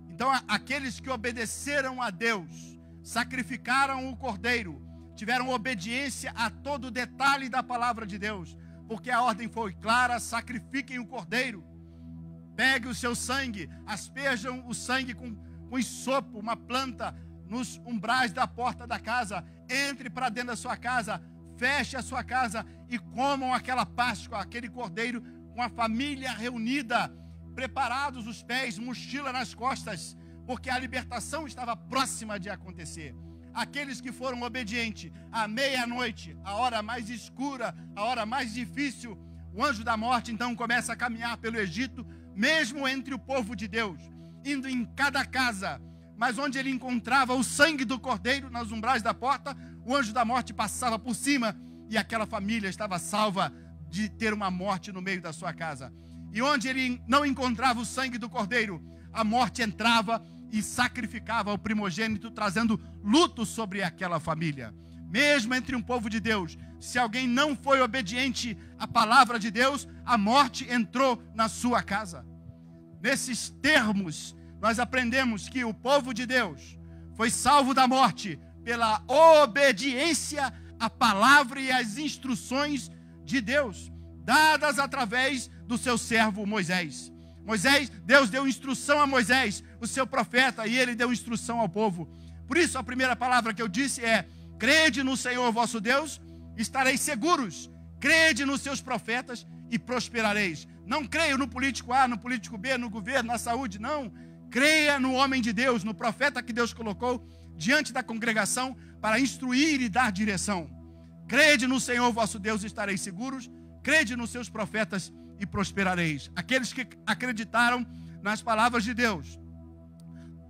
Então aqueles que obedeceram a Deus, sacrificaram o cordeiro, tiveram obediência a todo detalhe da palavra de Deus, porque a ordem foi clara, sacrifiquem o cordeiro, pegue o seu sangue, asperjam o sangue com ensopo, uma planta, nos umbrais da porta da casa, entre para dentro da sua casa, feche a sua casa e comam aquela Páscoa, aquele cordeiro, com a família reunida, preparados os pés, mochila nas costas, porque a libertação estava próxima de acontecer. Aqueles que foram obedientes, à meia-noite, a hora mais escura, a hora mais difícil, o anjo da morte então começa a caminhar pelo Egito, mesmo entre o povo de Deus, indo em cada casa, mas onde ele encontrava o sangue do cordeiro nas umbrais da porta, o anjo da morte passava por cima e aquela família estava salva de ter uma morte no meio da sua casa. E onde ele não encontrava o sangue do cordeiro, a morte entrava e sacrificava o primogênito, trazendo luto sobre aquela família. Mesmo entre um povo de Deus, se alguém não foi obediente à palavra de Deus, a morte entrou na sua casa. Nesses termos, nós aprendemos que o povo de Deus foi salvo da morte pela obediência à palavra e às instruções de Deus, dadas através do seu servo Moisés. Deus deu instrução a Moisés, o seu profeta, e ele deu instrução ao povo. Por isso a primeira palavra que eu disse é: crede no Senhor vosso Deus, estareis seguros. Crede nos seus profetas e prosperareis. Não creio no político A, no político B, no governo, na saúde, não. Creia no homem de Deus, no profeta que Deus colocou diante da congregação para instruir e dar direção. Crede no Senhor vosso Deus e estareis seguros. Crede nos seus profetas e prosperareis. Aqueles que acreditaram nas palavras de Deus,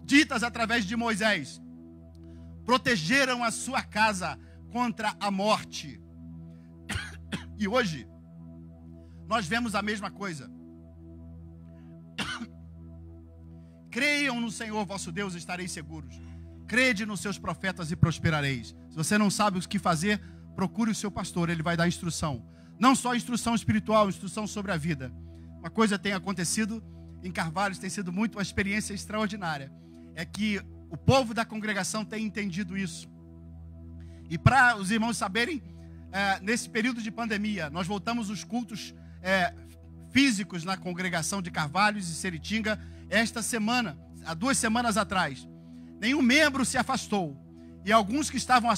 ditas através de Moisés, protegeram a sua casa contra a morte. E hoje, nós vemos a mesma coisa. Creiam no Senhor vosso Deus e estareis seguros. Crede nos seus profetas e prosperareis. Se você não sabe o que fazer, procure o seu pastor, ele vai dar instrução. Não só instrução espiritual, instrução sobre a vida. Uma coisa tem acontecido em Carvalhos, tem sido muito uma experiência extraordinária. É que o povo da congregação tem entendido isso. E para os irmãos saberem, nesse período de pandemia, nós voltamos os cultos físicos na congregação de Carvalhos e Seritinga esta semana, há 2 semanas atrás. Nenhum membro se afastou. E alguns que estavam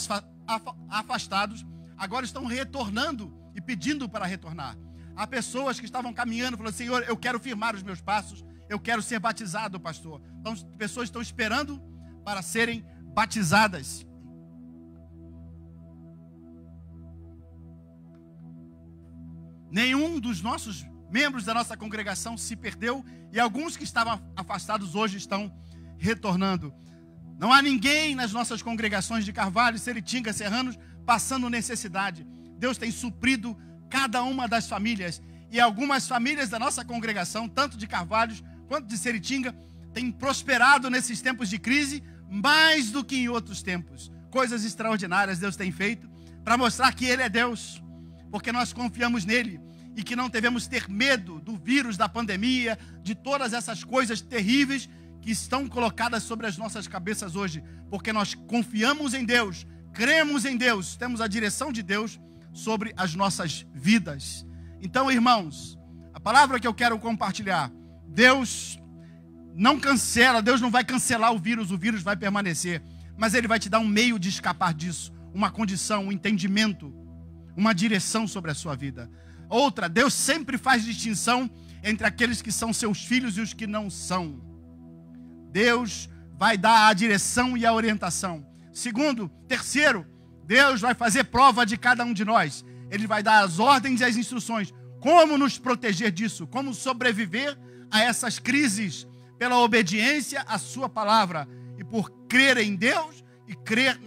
afastados, agora estão retornando e pedindo para retornar. Há pessoas que estavam caminhando, falando: Senhor, eu quero firmar os meus passos, eu quero ser batizado, pastor. Então, pessoas estão esperando para serem batizadas. Nenhum dos nossos membros da nossa congregação se perdeu, e alguns que estavam afastados hoje estão retornando. Não há ninguém nas nossas congregações de Carvalho, Seritinga, Serranos passando necessidade. Deus tem suprido cada uma das famílias, E algumas famílias da nossa congregação, tanto de Carvalhos quanto de Seritinga, têm prosperado nesses tempos de crise mais do que em outros tempos. Coisas extraordinárias Deus tem feito para mostrar que Ele é Deus, porque nós confiamos nele e que não devemos ter medo do vírus, da pandemia, de todas essas coisas terríveis que estão colocadas sobre as nossas cabeças hoje, porque nós confiamos em Deus, cremos em Deus, temos a direção de Deus sobre as nossas vidas. Então, irmãos, a palavra que eu quero compartilhar, Deus não cancela, Deus não vai cancelar o vírus vai permanecer, mas Ele vai te dar um meio de escapar disso, uma condição, um entendimento, uma direção sobre a sua vida. Outra, Deus sempre faz distinção entre aqueles que são seus filhos e os que não são. Deus vai dar a direção e a orientação. Terceiro, Deus vai fazer prova de cada um de nós. Ele vai dar as ordens e as instruções. Como nos proteger disso? Como sobreviver a essas crises? Pela obediência à sua palavra. E por crer em Deus e crer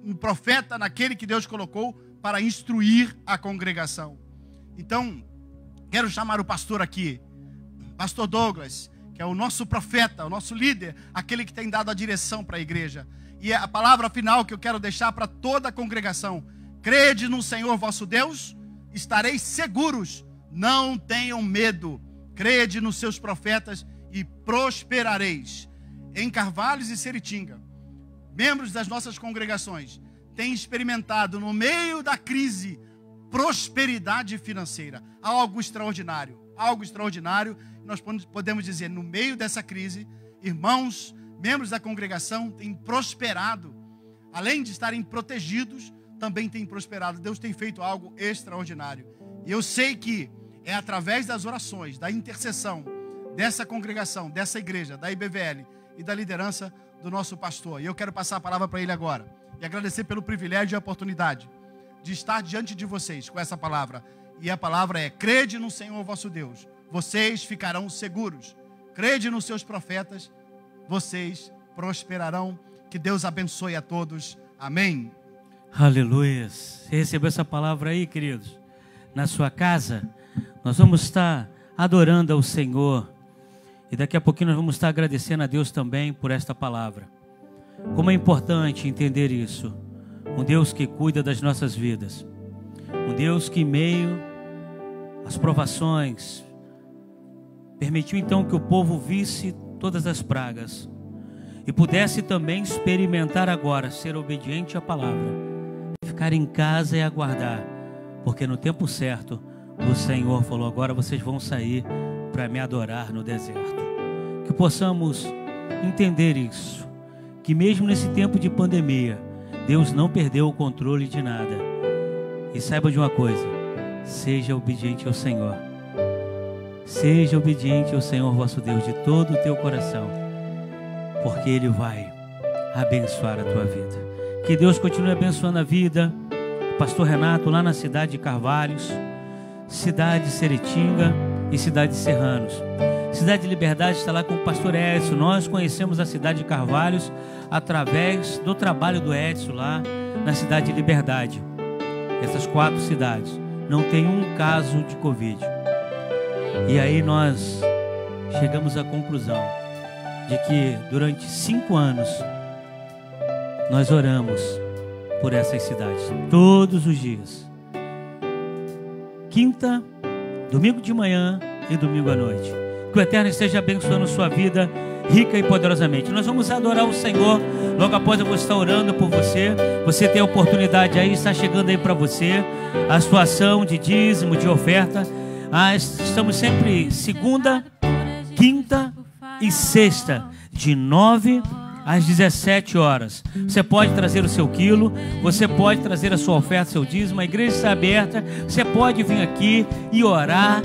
no profeta, naquele que Deus colocou para instruir a congregação. Então, quero chamar o pastor aqui, pastor Douglas, que é o nosso profeta, o nosso líder, aquele que tem dado a direção para a igreja. E a palavra final que eu quero deixar para toda a congregação: crede no Senhor vosso Deus, estareis seguros, não tenham medo, crede nos seus profetas e prosperareis. Em Carvalhos e Seritinga, membros das nossas congregações têm experimentado no meio da crise prosperidade financeira, algo extraordinário, nós podemos dizer, no meio dessa crise, irmãos, membros da congregação têm prosperado, além de estarem protegidos, também têm prosperado. Deus tem feito algo extraordinário, e eu sei que é através das orações, da intercessão dessa congregação, dessa igreja, da IBVL e da liderança do nosso pastor, e eu quero passar a palavra para ele agora, e agradecer pelo privilégio e a oportunidade de estar diante de vocês com essa palavra. E a palavra é: crede no Senhor vosso Deus, vocês ficarão seguros. Crede nos seus profetas, vocês prosperarão. Que Deus abençoe a todos. Amém. Aleluia. Você recebeu essa palavra aí, queridos? Na sua casa, nós vamos estar adorando ao Senhor. E daqui a pouquinho nós vamos estar agradecendo a Deus também por esta palavra. Como é importante entender isso. Um Deus que cuida das nossas vidas. Um Deus que, em meio às provações, permitiu então que o povo visse todas as pragas e pudesse também experimentar agora ser obediente à palavra, ficar em casa e aguardar, porque no tempo certo o Senhor falou: agora vocês vão sair para me adorar no deserto. Que possamos entender isso, que mesmo nesse tempo de pandemia, Deus não perdeu o controle de nada. E saiba de uma coisa: seja obediente ao Senhor. Seja obediente ao Senhor vosso Deus de todo o teu coração, porque Ele vai abençoar a tua vida. Que Deus continue abençoando a vida do pastor Renato lá na cidade de Carvalhos, cidade de Seritinga e cidade de Serranos. Cidade de Liberdade está lá com o pastor Edson. Nós conhecemos a cidade de Carvalhos através do trabalho do Edson lá na cidade de Liberdade. Essas 4 cidades não tem um caso de Covid. E aí nós chegamos à conclusão de que durante 5 anos nós oramos por essas cidades todos os dias. Quinta, domingo de manhã e domingo à noite. Que o Eterno esteja abençoando sua vida rica e poderosamente. Nós vamos adorar o Senhor. Logo após eu vou estar orando por você. Você tem a oportunidade aí, está chegando aí para você a sua ação de dízimo, de oferta. Estamos sempre segunda, quinta e sexta, de 9 às 17 horas. Você pode trazer o seu quilo, você pode trazer a sua oferta, seu dízimo. A igreja está aberta. Você pode vir aqui e orar.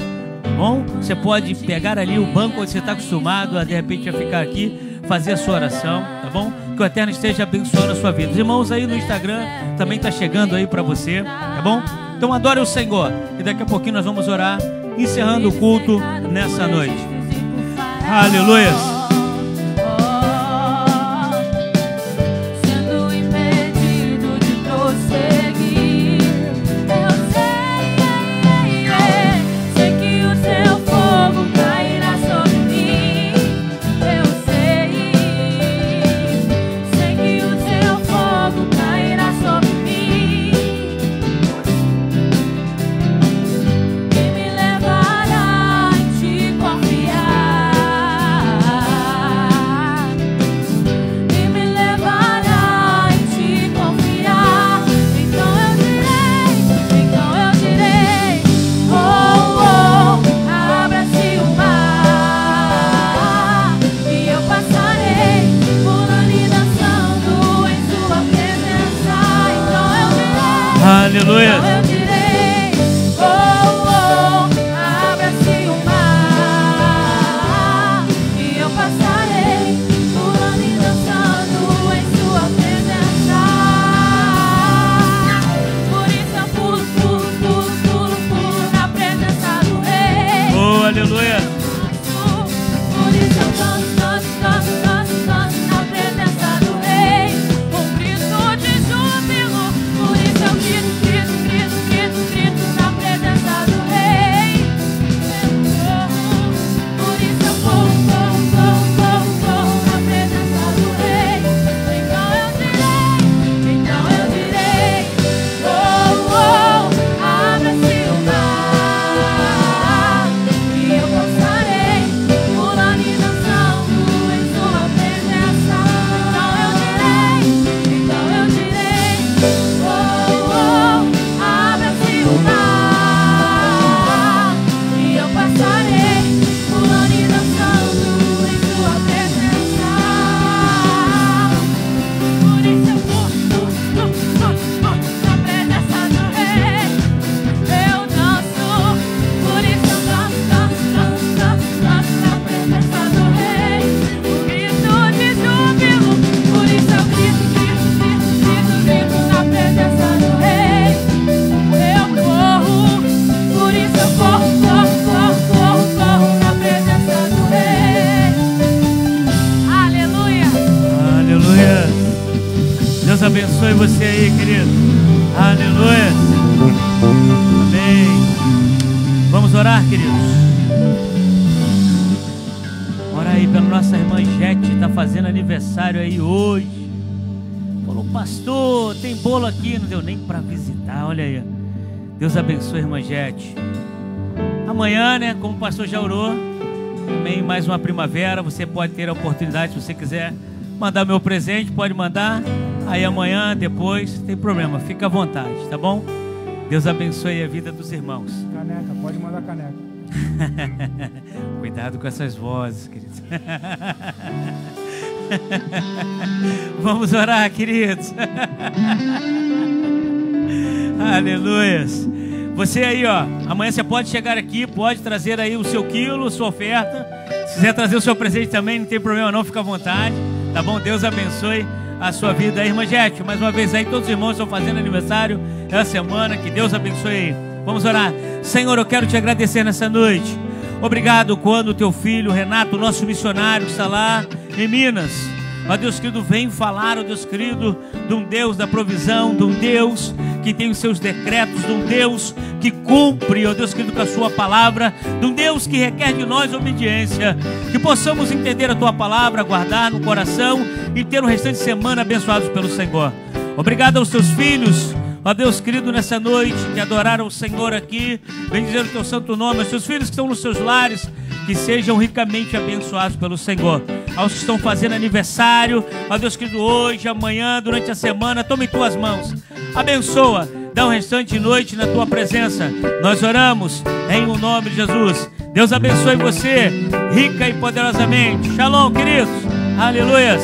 Bom, você pode pegar ali o banco onde você está acostumado a de repente a ficar aqui, fazer a sua oração, tá bom? Que o Eterno esteja abençoando a sua vida. Os irmãos aí no Instagram também está chegando aí para você, tá bom? Então adore o Senhor e daqui a pouquinho nós vamos orar, encerrando o culto nessa noite. Aleluia. Sei que o abençoe você aí, querido. Aleluia. Amém. Vamos orar, queridos. Ora aí pela nossa irmã Jete, está fazendo aniversário aí hoje. Falou, pastor, tem bolo aqui. Não deu nem para visitar, olha aí. Deus abençoe a irmã Jete. Amanhã, né, como o pastor já orou, também mais uma primavera. Você pode ter a oportunidade, se você quiser mandar meu presente, pode mandar. Aí amanhã, depois, não tem problema, fica à vontade, tá bom? Deus abençoe a vida dos irmãos. Caneca, pode mandar caneca. Cuidado com essas vozes, queridos. Vamos orar, queridos. Aleluia. Você aí, ó, amanhã você pode chegar aqui, pode trazer aí o seu quilo, sua oferta. Se quiser trazer o seu presente também, não tem problema não, fica à vontade, tá bom? Deus abençoe a sua vida. Aí, irmã Jete, mais uma vez aí, todos os irmãos estão fazendo aniversário essa semana, que Deus abençoe aí. Vamos orar. Senhor, eu quero te agradecer nessa noite. Obrigado quando o teu filho, Renato, nosso missionário, está lá em Minas. Ó Deus querido, vem falar, ó Deus querido, de um Deus da provisão, de um Deus que tem os seus decretos, de um Deus que cumpre, ó Deus querido, com a sua palavra, de um Deus que requer de nós obediência, que possamos entender a tua palavra, guardar no coração e ter um restante de semana abençoados pelo Senhor. Obrigado aos teus filhos, ó Deus querido, nessa noite, que adoraram o Senhor aqui, bendizer o teu santo nome, aos teus filhos que estão nos seus lares, que sejam ricamente abençoados pelo Senhor. Aos que estão fazendo aniversário, ó Deus querido, hoje, amanhã, durante a semana, toma em tuas mãos, abençoa, dá um restante de noite na tua presença. Nós oramos em o nome de Jesus. Deus abençoe você, rica e poderosamente. Shalom, queridos. Aleluias.